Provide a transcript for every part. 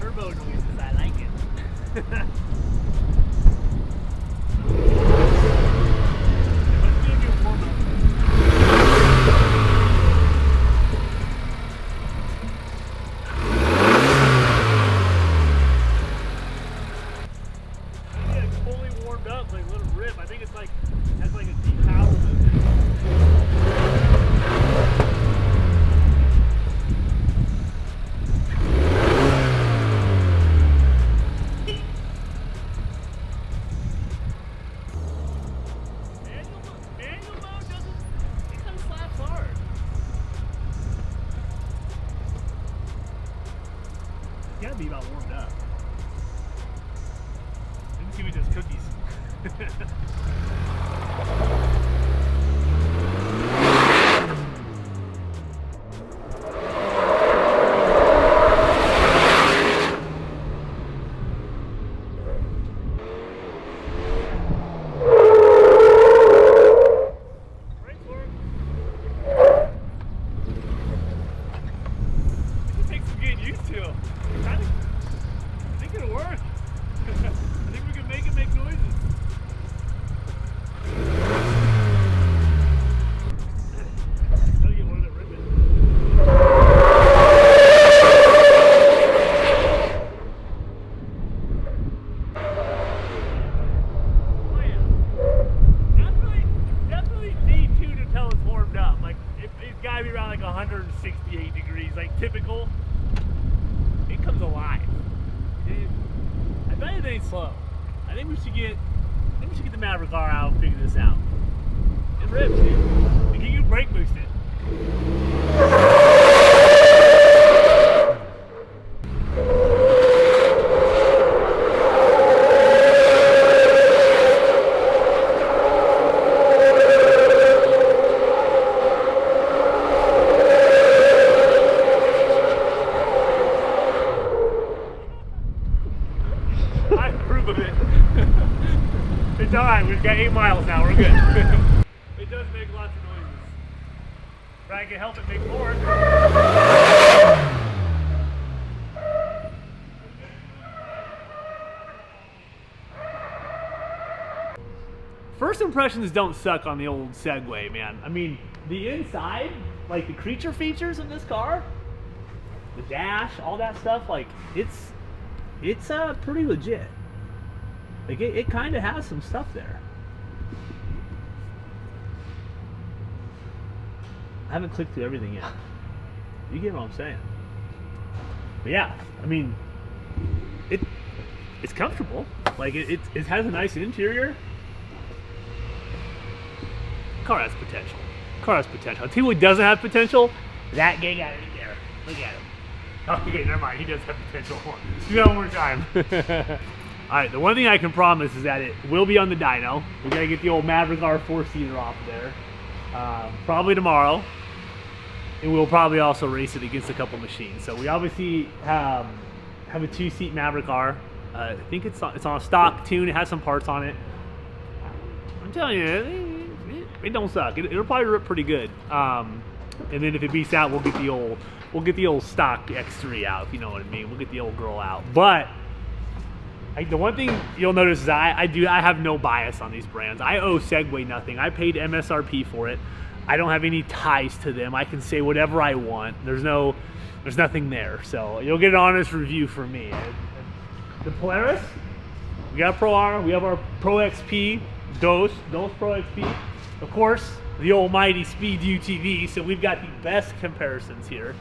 turbo noises. I like it. I think it's like, has like a deep power movement. Manual mode doesn't, it kind of slaps hard. It's gotta be about warmed up. Let me see if he does cookies. It takes some getting used to. I think it'll work. I think we can make it make noises. Gotta be around like 168 degrees, like typical. It comes alive. I bet it ain't slow. I think we should get the Maverick R out and figure this out. It rips, dude. We can you brake boost it. I approve of it. It's alright, we've got 8 miles now, we're good. It does make lots of noises. But I can help it make more. First impressions don't suck on the old Segway, man. I mean, the inside, like the creature features in this car, the dash, all that stuff, like it's pretty legit. Like it kind of has some stuff there. I haven't clicked through everything yet. You get what I'm saying? But yeah, I mean, it's comfortable. Like it has a nice interior. Car has potential. Car has potential. I'll tell you what doesn't have potential. That gang out right there. Look at him. Okay, never mind. He does have potential. Do that one more time. All right, the one thing I can promise is that it will be on the dyno. We gotta get the old Maverick R 4-seater off there. Probably tomorrow. And we'll probably also race it against a couple machines. So we obviously have a 2-seat Maverick R. I think it's on a stock tune. It has some parts on it. I'm telling you, it don't suck. It'll probably rip pretty good. And then if it beats out, we'll get the old stock X3 out, if you know what I mean. We'll get the old girl out. But the one thing you'll notice is I have no bias on these brands. I owe Segway nothing. I paid MSRP for it. I don't have any ties to them. I can say whatever I want. There's nothing there. So you'll get an honest review from me. The Polaris, we got a Pro R. We have our Pro XP, Dos Pro XP. Of course, the almighty Speed UTV. So we've got the best comparisons here.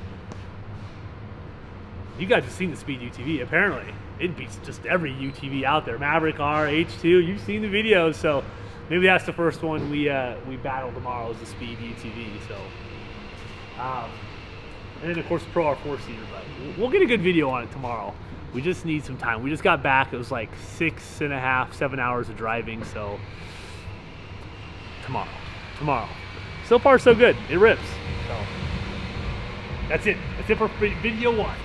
You guys have seen the Speed UTV, apparently. It beats just every UTV out there. Maverick R, H2, you've seen the videos, so maybe that's the first one we battle tomorrow is the Speed UTV. So, and then of course the Pro R 4-seater, but we'll get a good video on it tomorrow. We just need some time. We just got back. It was like 6.5, 7 hours of driving, so tomorrow. So far so good. It rips. So that's it. That's it for video 1.